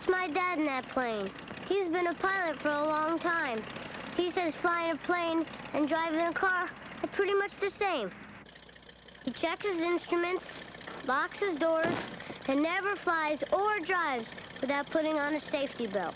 Watch my dad in that plane. He's been a pilot for a long time. He says flying a plane and driving a car are pretty much the same. He checks his instruments, locks his doors, and never flies or drives without putting on a safety belt.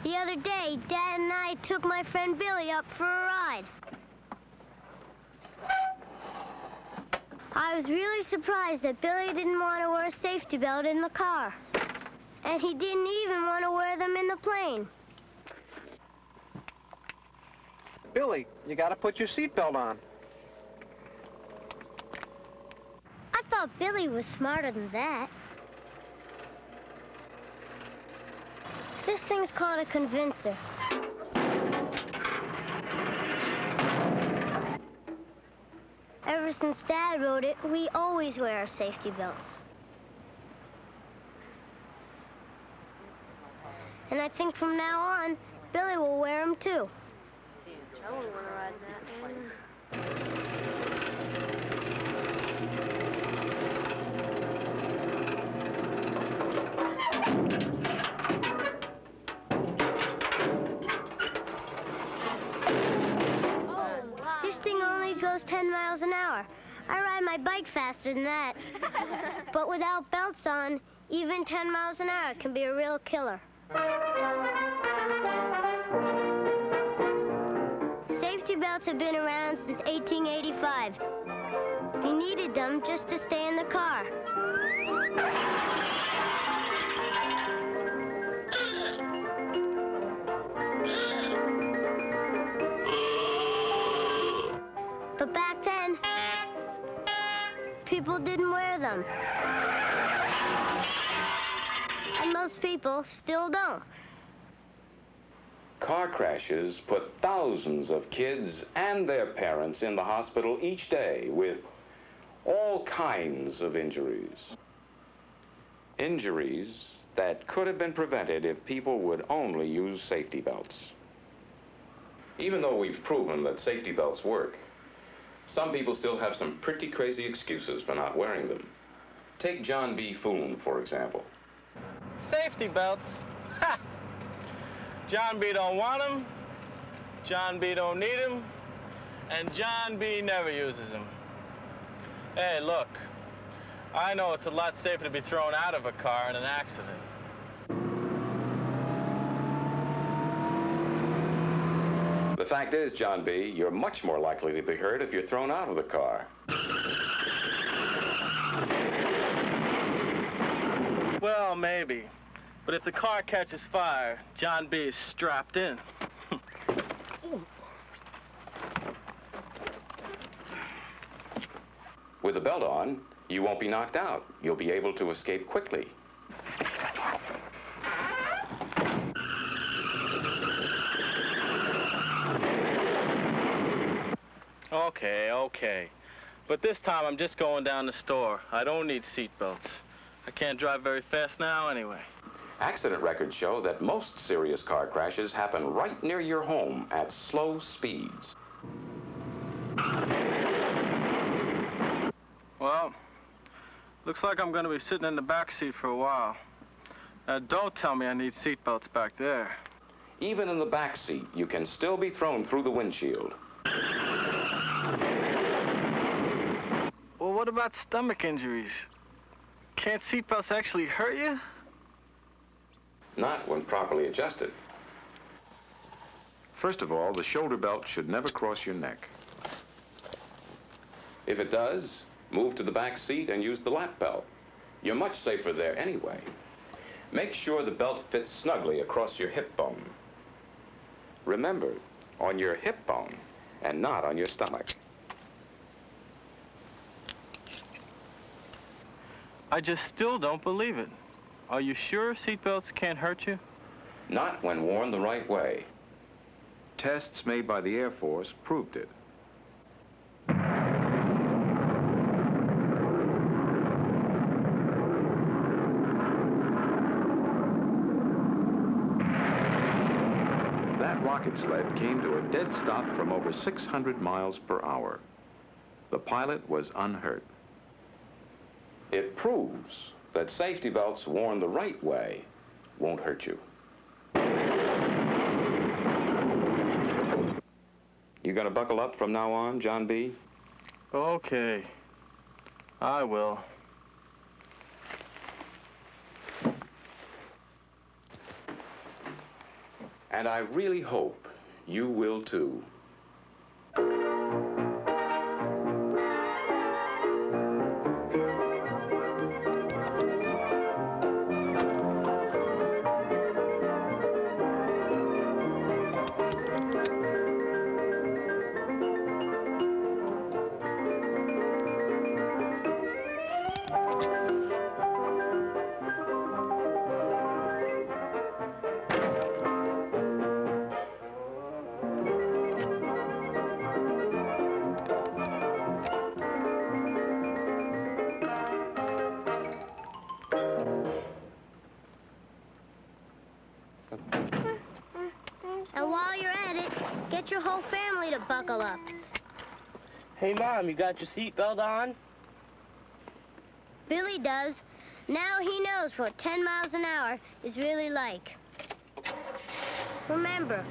The other day, Dad and I took my friend Billy up for a ride. I was really surprised that Billy didn't want to wear a safety belt in the car. And he didn't even want to wear them in the plane. Billy, you gotta put your seatbelt on. I thought Billy was smarter than that. This thing's called a convincer. Ever since Dad wrote it, we always wear our safety belts. And I think from now on, Billy will wear them too. I wouldn't want to ride that one. This thing only goes 10 miles an hour. I ride my bike faster than that. But without belts on, even 10 miles an hour can be a real killer. Safety belts have been around since 1885. You needed them just to stay in the car. But back then, people didn't wear them. And most people still don't. Car crashes put thousands of kids and their parents in the hospital each day with all kinds of injuries. Injuries that could have been prevented if people would only use safety belts. Even though we've proven that safety belts work, some people still have some pretty crazy excuses for not wearing them. Take John B. Foon, for example. Safety belts? Ha! John B. don't want them, John B. don't need them, and John B. never uses them. Hey, look, I know it's a lot safer to be thrown out of a car in an accident. The fact is, John B., you're much more likely to be hurt if you're thrown out of the car. Well, maybe. But if the car catches fire, John B. is strapped in. With a belt on, you won't be knocked out. You'll be able to escape quickly. Okay. But this time I'm just going down the store. I don't need seat belts. I can't drive very fast now anyway. Accident records show that most serious car crashes happen right near your home at slow speeds. Well, looks like I'm going to be sitting in the back seat for a while. Don't tell me I need seat belts back there. Even in the back seat, you can still be thrown through the windshield. Well, what about stomach injuries? Can't seat belts actually hurt you? Not when properly adjusted. First of all, the shoulder belt should never cross your neck. If it does, move to the back seat and use the lap belt. You're much safer there anyway. Make sure the belt fits snugly across your hip bone. Remember, on your hip bone and not on your stomach. I just still don't believe it. Are you sure seatbelts can't hurt you? Not when worn the right way. Tests made by the Air Force proved it. rocket sled came to a dead stop from over 600 miles per hour. The pilot was unhurt. It proves that safety belts worn the right way won't hurt you. You gonna buckle up from now on, John B.? Okay. I will. And I really hope you will too. And while you're at it, get your whole family to buckle up. Hey, Mom, you got your seatbelt on? Billy does. Now he knows what 10 miles an hour is really like. Remember,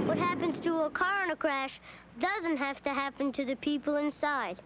what happens to a car in a crash doesn't have to happen to the people inside.